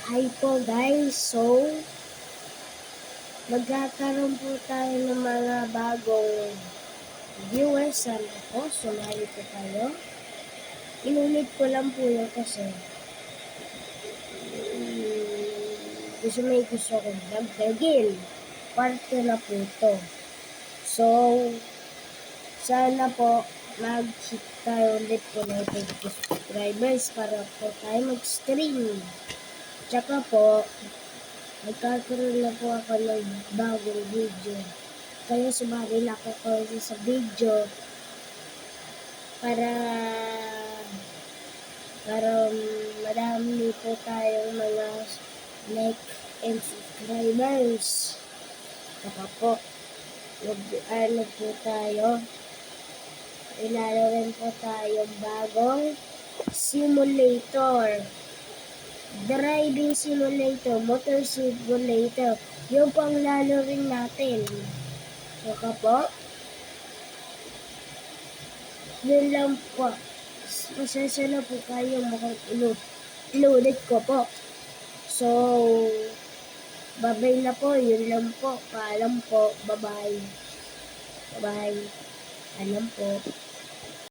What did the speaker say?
Hi po guys, so magkakaroon po tayo ng mga bagong viewers. Sana po, sumali po kayo. Inulit ko lang po yun kasi gusto ko dagdagin. Parte na po ito. So, sana po mag-hit tayo ulit po ng 20 subscribers para po tayo mag-stream. Tsaka po, magkakaroon na po ako ng bagong video. Kaya sumali na ako sa video para marami po tayong mga like and subscribers. Saka po, ano po tayo, ilalawan po tayong bagong simulator. Driving simulator, motor simulator, yung pang lalo rin natin. Saka po, yun lang po. Masasya na po kayo inulit ko po. So, babay na po, yun lang po. Paalam po, bye-bye. Bye-bye. Alam po.